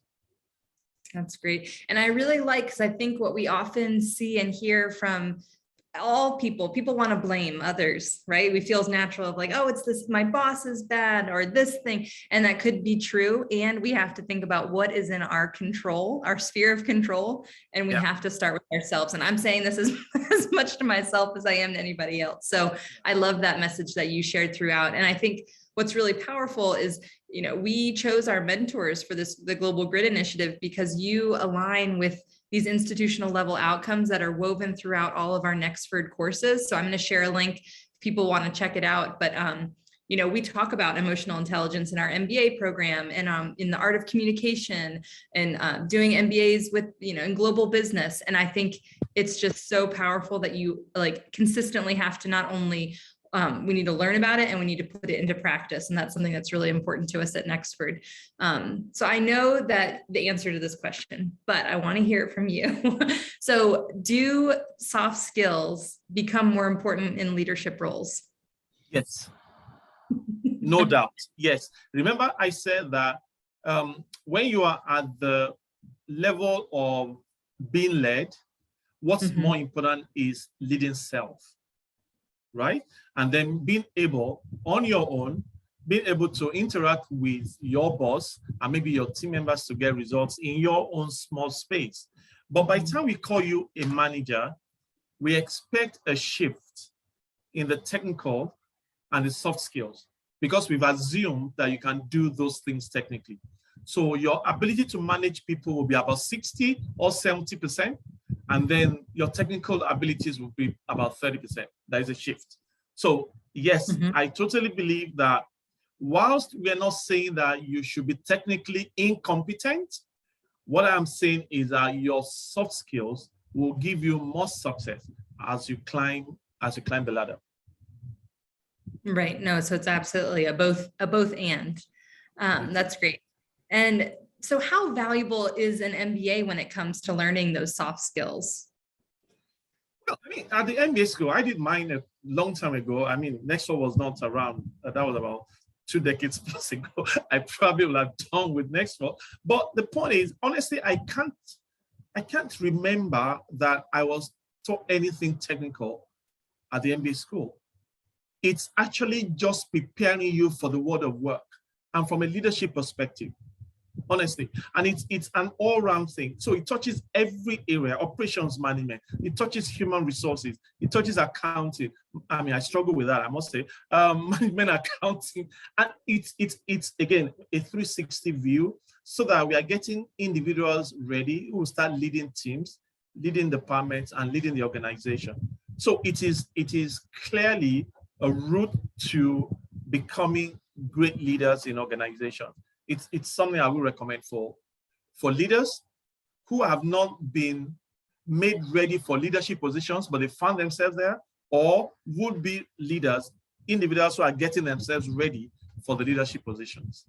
That's great. And I really like, because I think what we often see and hear from all people want to blame others, right? We feel it's natural of like, oh, it's this, my boss is bad, or this thing. And that could be true. And we have to think about what is in our control, our sphere of control. And we have to start with ourselves. And I'm saying this as much to myself as I am to anybody else. So I love that message that you shared throughout. And I think what's really powerful is, you know, we chose our mentors for the Global Grid Initiative because you align with these institutional level outcomes that are woven throughout all of our Nexford courses. So I'm going to share a link if people want to check it out. But, you know, we talk about emotional intelligence in our MBA program and in the art of communication and doing MBAs with, you know, in global business. And I think it's just so powerful that you like consistently have to not only we need to learn about it and we need to put it into practice. And that's something that's really important to us at Nexford. So I know that the answer to this question, but I want to hear it from you. So do soft skills become more important in leadership roles? Yes, no doubt. Yes. Remember I said that when you are at the level of being led, what's more important is leading self. Right? And then being able on your own, being able to interact with your boss and maybe your team members to get results in your own small space. But by the time we call you a manager, we expect a shift in the technical and the soft skills because we've assumed that you can do those things technically. So your ability to manage people will be about 60 or 70%. And then your technical abilities will be about 30%. That is a shift. So yes, I totally believe that whilst we're not saying that you should be technically incompetent, what I'm saying is that your soft skills will give you more success as you climb the ladder. Right. No, so it's absolutely a both and. That's great. And so how valuable is an MBA when it comes to learning those soft skills? Well, I mean, at the MBA school, I did mine a long time ago. I mean, Nexford was not around. That was about 2 decades plus ago. I probably would have done with Nexford. But the point is, honestly, I can't remember that I was taught anything technical at the MBA school. It's actually just preparing you for the world of work and from a leadership perspective. Honestly, and it's an all-round thing. So it touches every area: operations management, it touches human resources, it touches accounting. I mean, I struggle with that, I must say. Management, accounting, and it's again a 360 view, so that we are getting individuals ready who will start leading teams, leading departments, and leading the organization. So it is clearly a route to becoming great leaders in organizations. It's something I would recommend for leaders who have not been made ready for leadership positions, but they found themselves there, or would be leaders, individuals who are getting themselves ready for the leadership positions.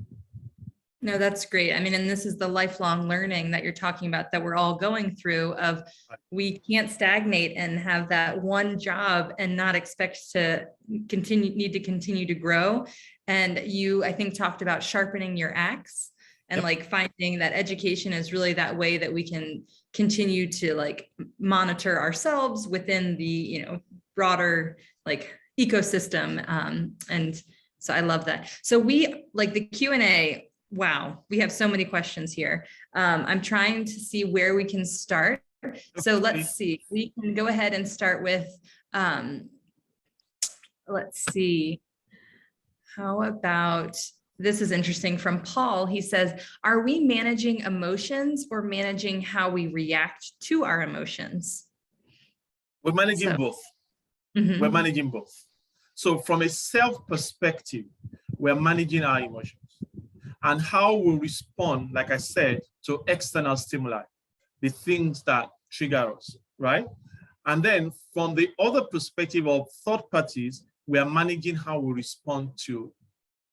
No, that's great. I mean, and this is the lifelong learning that you're talking about that we're all going through of we can't stagnate and have that one job and not expect to need to continue to grow. And you, I think, talked about sharpening your axe and like finding that education is really that way that we can continue to like monitor ourselves within the, you know, broader like ecosystem. And so I love that. So we like the Q&A. Wow, we have so many questions here. I'm trying to see where we can start. So let's see, we can go ahead and start with, let's see, how about, this is interesting from Paul. He says, are we managing emotions or managing how we react to our emotions? We're managing both. We're managing both. So from a self perspective, we're managing our emotions and how we respond, like I said, to external stimuli, the things that trigger us, right? And then from the other perspective of third parties, we are managing how we respond to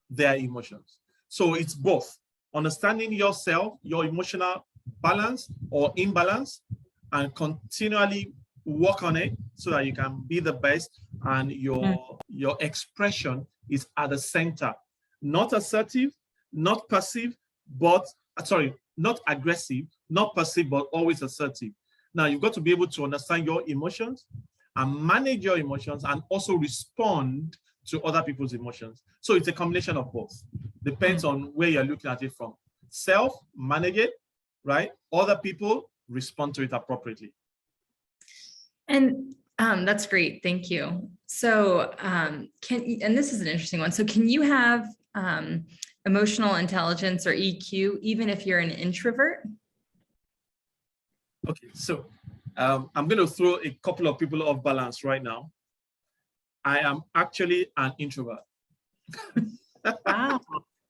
their emotions. So it's both understanding yourself, your emotional balance or imbalance, and continually work on it so that you can be the best, and your expression is at the center, not assertive, not passive, but not aggressive, not passive, but always assertive. Now you've got to be able to understand your emotions and manage your emotions and also respond to other people's emotions. So it's a combination of both. Depends on where you're looking at it from. Self, manage it, right? Other people, respond to it appropriately. And that's great. Thank you. So and this is an interesting one. So can you have emotional intelligence or EQ even if you're an introvert? Okay, so I'm going to throw a couple of people off balance right now. I am actually an introvert. Wow.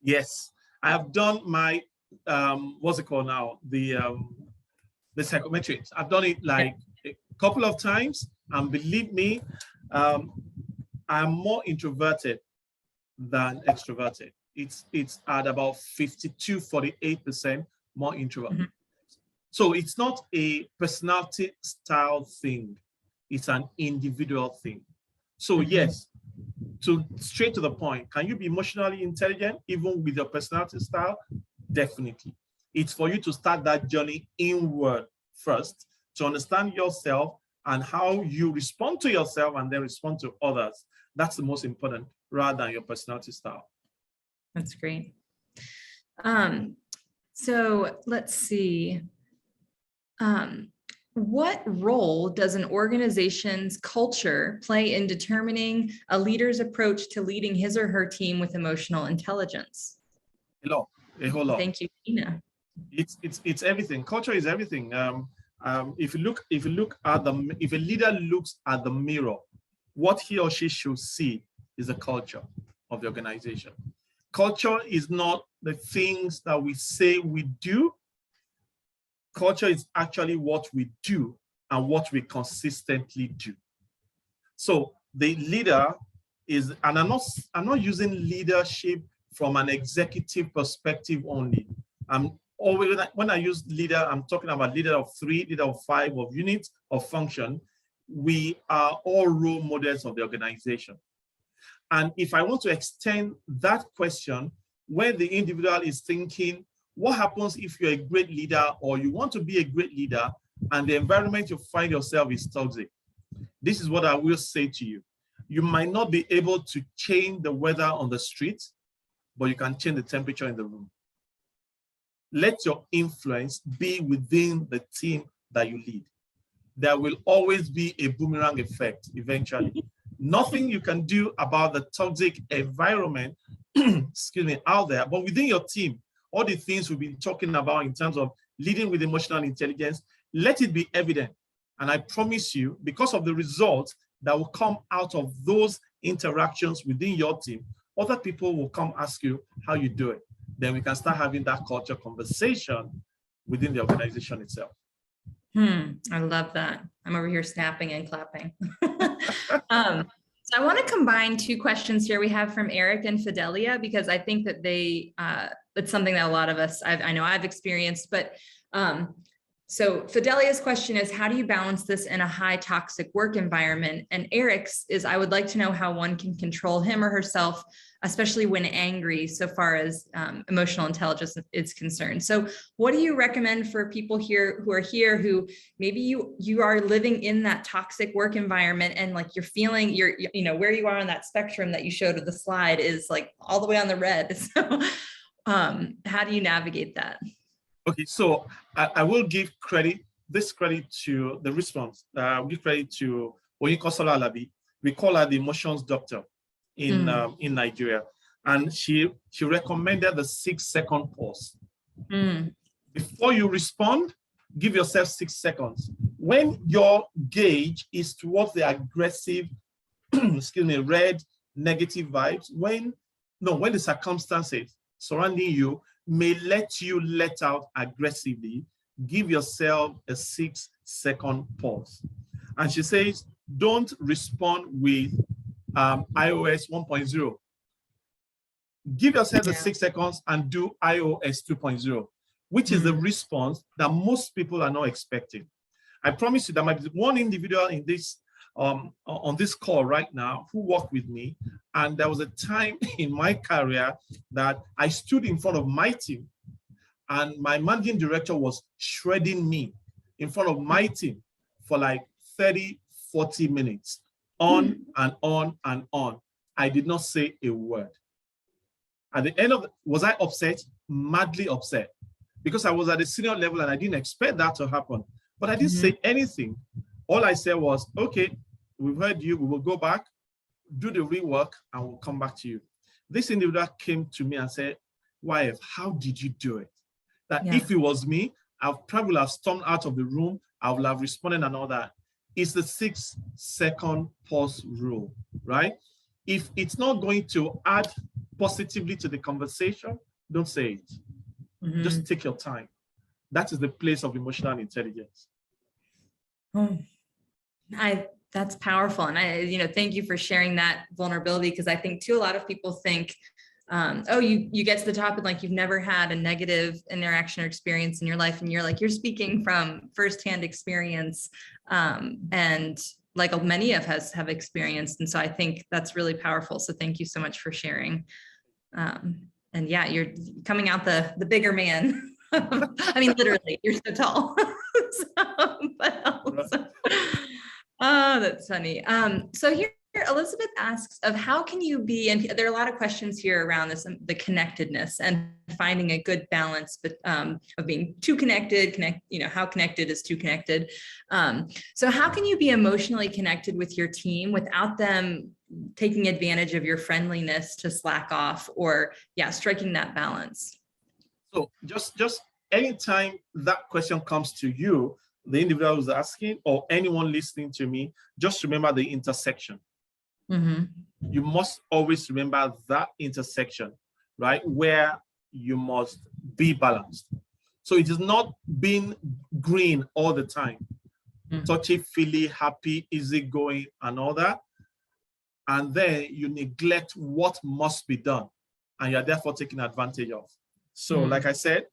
Yes, I have done my what's it called now? The psychometrics. I've done it like a couple of times, and believe me, I'm more introverted than extroverted. It's at about 52-48% more introvert. Mm-hmm. So it's not a personality style thing, it's an individual thing. So mm-hmm. Yes, straight to the point, can you be emotionally intelligent even with your personality style? Definitely. It's for you to start that journey inward first, to understand yourself and how you respond to yourself and then respond to others. That's the most important, rather than your personality style. That's great. So let's see. What role does an organization's culture play in determining a leader's approach to leading his or her team with emotional intelligence? A whole lot. Thank you, Tina. It's everything. Culture is everything. If a leader looks at the mirror, what he or she should see is the culture of the organization. Culture is not the things that we say we do. Culture is actually what we do and what we consistently do. So the leader is, and I'm not using leadership from an executive perspective only. I'm always, when I use leader, I'm talking about leader of 3, leader of 5, of units, of function. We are all role models of the organization. And if I want to extend that question, where the individual is thinking, what happens if you're a great leader or you want to be a great leader and the environment you find yourself is toxic? This is what I will say to you. You might not be able to change the weather on the street, but you can change the temperature in the room. Let your influence be within the team that you lead. There will always be a boomerang effect eventually. Nothing you can do about the toxic environment, excuse me, out there, but within your team, all the things we've been talking about in terms of leading with emotional intelligence, let it be evident. And I promise you, because of the results that will come out of those interactions within your team, other people will come ask you how you do it. Then we can start having that culture conversation within the organization itself. I love that. I'm over here snapping and clapping. So I want to combine 2 questions here we have from Eric and Fidelia, because I think that it's something that a lot of us, I know I've experienced, but so Fidelia's question is, how do you balance this in a high toxic work environment? And Eric's is, I would like to know how one can control him or herself, especially when angry, so far as emotional intelligence is concerned. So what do you recommend for people here who maybe you are living in that toxic work environment and like you're feeling where you are on that spectrum that you showed with the slide is like all the way on the red. So how do you navigate that? Okay, so I will give this credit to the response. Give credit to Oyinkansola Alabi. We call her the emotions doctor in Nigeria, and she recommended the 6-second pause. Before you respond, give yourself 6 seconds. When your gauge is towards the aggressive, red, negative vibes, when the circumstances surrounding you may let you let out aggressively, give yourself a 6-second pause. And she says, don't respond with iOS 1.0. Give yourself the 6 seconds and do iOS 2.0, which is the response that most people are not expecting. I promise you there might be one individual in this on this call right now who worked with me, and there was a time in my career that I stood in front of my team and my managing director was shredding me in front of my team for like 30-40 minutes, on and on and on. I did not say a word. At the end of it, was I upset? Madly upset, because I was at a senior level and I didn't expect that to happen. But I didn't say anything. All I said was, okay, we've heard you, we will go back, do the rework, and we'll come back to you. This individual came to me and said, YF, how did you do it? That if it was me, I probably have stormed out of the room, I would have responded and all that. It's the 6-second pause rule, right? If it's not going to add positively to the conversation, don't say it. Just take your time. That is the place of emotional intelligence. That's powerful. And thank you for sharing that vulnerability, because I think too, a lot of people think, oh, you get to the top and like you've never had a negative interaction or experience in your life, and you're speaking from firsthand experience, and like many of us have experienced. And so I think that's really powerful. So thank you so much for sharing. And yeah, you're coming out the bigger man. I mean, literally, you're so tall. Oh, that's funny. So here Elizabeth asks of how can you be, and there are a lot of questions here around this, the connectedness and finding a good balance, but of being too connected, how connected is too connected. So how can you be emotionally connected with your team without them taking advantage of your friendliness to slack off, or striking that balance? So just anytime that question comes to you, the individual who's asking, or anyone listening to me, just remember the intersection. You must always remember that intersection, right? Where you must be balanced. So it is not being green all the time, touchy-feely, happy, easygoing, and all that. And then you neglect what must be done, and you're therefore taken advantage of. So like I said,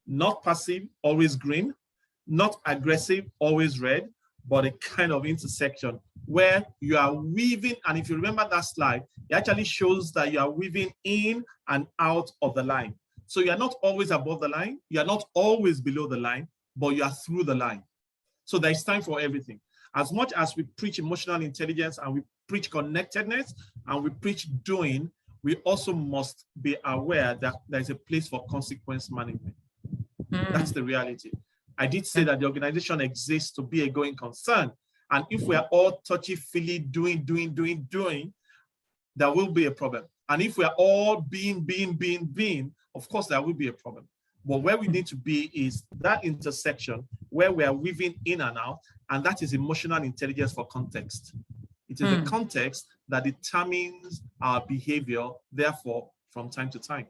not passive, always green, not aggressive, always red, but a kind of intersection where you are weaving. And if you remember that slide, it actually shows that you are weaving in and out of the line. So you are not always above the line, you are not always below the line, but you are through the line. So there's time for everything. As much as we preach emotional intelligence and we preach connectedness and we preach doing, we also must be aware that there's a place for consequence management. That's the reality. I did say that the organization exists to be a going concern. And if we are all touchy-feely doing, there will be a problem. And if we are all being, of course, there will be a problem. But where we need to be is that intersection where we are weaving in and out, and that is emotional intelligence for context. It is the context that determines our behavior, therefore, from time to time.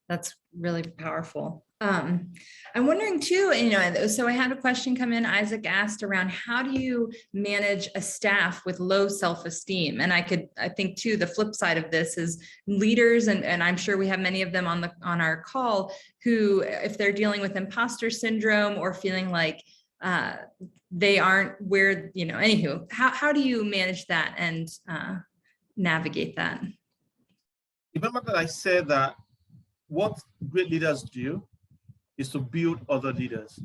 That's really powerful. I'm wondering too, so I had a question come in, Isaac asked around how do you manage a staff with low self-esteem? And I think too, the flip side of this is leaders, and I'm sure we have many of them on our call who, if they're dealing with imposter syndrome or feeling like they aren't where, anywho, how do you manage that and navigate that? Remember that I said that what great leaders do is to build other leaders.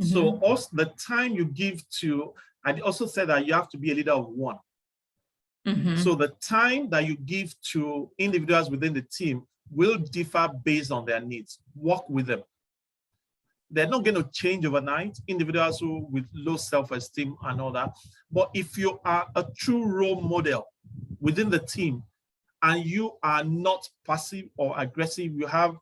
So also the time you give to, I also said that you have to be a leader of one. So the time that you give to individuals within the team will differ based on their needs. Work with them. They're not going to change overnight, individuals who with low self-esteem and all that. But if you are a true role model within the team and you are not passive or aggressive, you have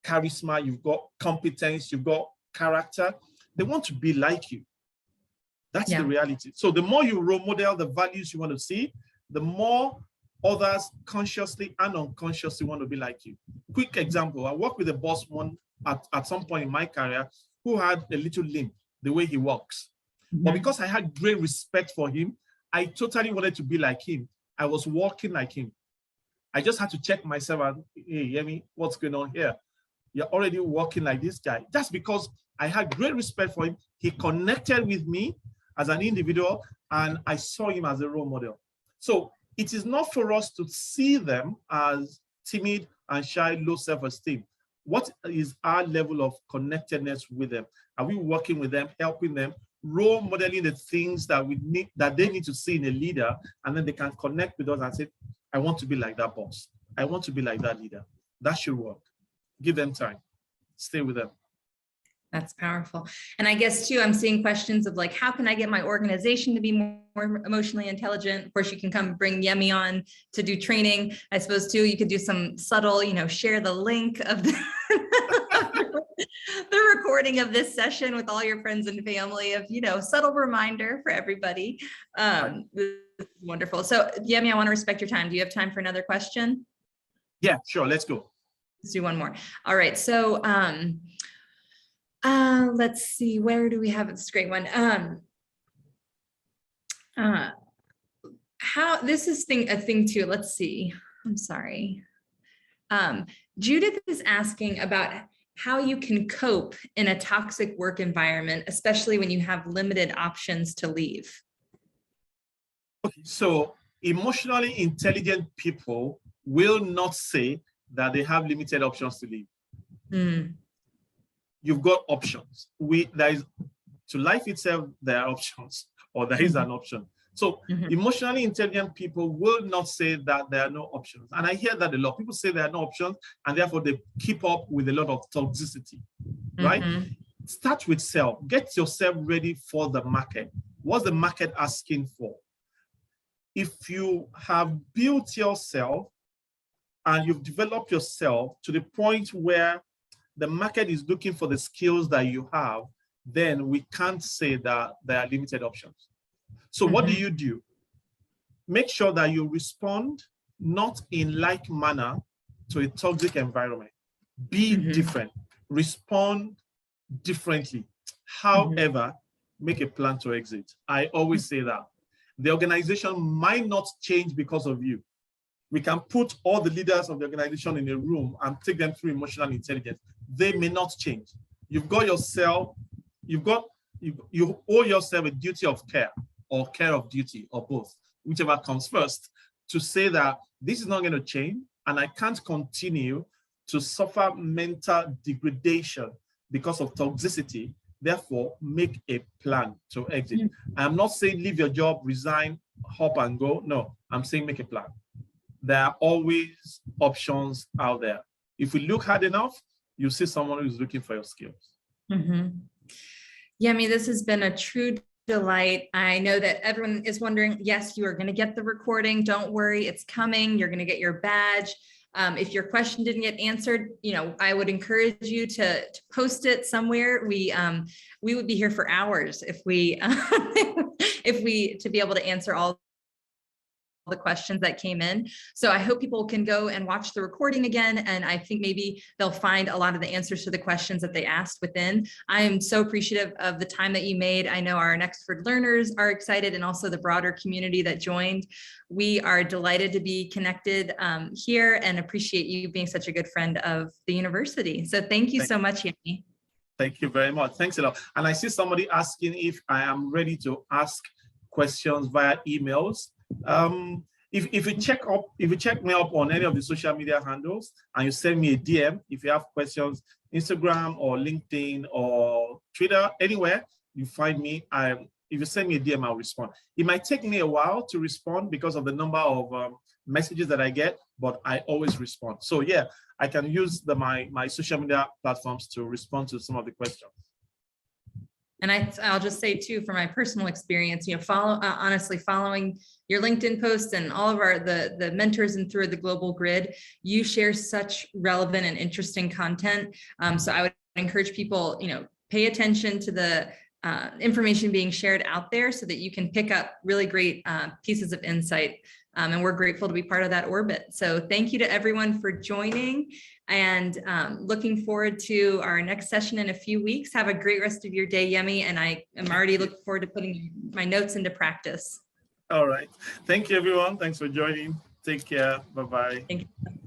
charisma, you've got competence, you've got character, they want to be like you. That's the reality. So the more you role model the values you want to see, the more others consciously and unconsciously want to be like you. Quick example, I worked with a boss at some point in my career who had a little limp, the way he walks. But because I had great respect for him, I totally wanted to be like him. I was walking like him. I just had to check myself and, hey, Yemi, what's going on here? You're already walking like this guy. That's because I had great respect for him. He connected with me as an individual, and I saw him as a role model. So it is not for us to see them as timid and shy, low self-esteem. What is our level of connectedness with them? Are we working with them, helping them, role modeling the things that we need, that they need to see in a leader, and then they can connect with us and say, I want to be like that boss. I want to be like that leader. That should work. Give them time. Stay with them. That's powerful. And I guess too, I'm seeing questions of like, how can I get my organization to be more emotionally intelligent? Of course, you can come bring Yemi on to do training. I suppose too, you could do some subtle, share the link of the, the recording of this session with all your friends and family of, subtle reminder for everybody. This is wonderful. So Yemi, I want to respect your time. Do you have time for another question? Yeah, sure. Let's go. Let's do one more. All right. So, let's see, where do we have it? This great one. How this is a thing too. Let's see. I'm sorry. Judith is asking about how you can cope in a toxic work environment, especially when you have limited options to leave. Okay, so emotionally intelligent people will not say that they have limited options to leave. Mm. You've got options. To life itself, there are options, or there is an option. So emotionally intelligent people will not say that there are no options. And I hear that a lot. People say there are no options, and therefore they keep up with a lot of toxicity, right? Start with self. Get yourself ready for the market. What's the market asking for? If you have built yourself and you've developed yourself to the point where the market is looking for the skills that you have, then we can't say that there are limited options. So what do? Make sure that you respond not in like manner to a toxic environment. Be different. Respond differently. However, make a plan to exit. I always say that. The organization might not change because of you. We can put all the leaders of the organization in a room and take them through emotional intelligence. They may not change. You've got yourself, you owe yourself a duty of care or care of duty or both, whichever comes first, to say that this is not going to change and I can't continue to suffer mental degradation because of toxicity. Therefore, make a plan to exit. I'm not saying leave your job, resign, hop and go. No, I'm saying make a plan. There are always options out there. If we look hard enough, you see someone who's looking for your skills. Yemi, this has been a true delight. I know that everyone is wondering, yes, you are going to get the recording. Don't worry, it's coming. You're going to get your badge. If your question didn't get answered, I would encourage you to post it somewhere. We would be here for hours if we to be able to answer all the questions that came in. So I hope people can go and watch the recording again. And I think maybe they'll find a lot of the answers to the questions that they asked within. I am so appreciative of the time that you made. I know our Nexford learners are excited, and also the broader community that joined. We are delighted to be connected here and appreciate you being such a good friend of the university. So thank you so much, Yemi. Thank you very much. Thanks a lot. And I see somebody asking if I am ready to ask questions via emails. If you check me up on any of the social media handles and you send me a DM, if you have questions, Instagram or LinkedIn or Twitter, anywhere you find me, if you send me a DM, I'll respond. It might take me a while to respond because of the number of messages that I get, but I always respond. So yeah, I can use my social media platforms to respond to some of the questions. And I'll just say too, from my personal experience, honestly, following your LinkedIn posts and all of the mentors and through the global grid, you share such relevant and interesting content. So I would encourage people, pay attention to the information being shared out there so that you can pick up really great pieces of insight. And we're grateful to be part of that orbit. So thank you to everyone for joining, and looking forward to our next session in a few weeks. Have a great rest of your day, Yemi. And I am already looking forward to putting my notes into practice. All right. Thank you, everyone. Thanks for joining. Take care. Bye-bye. Thank you.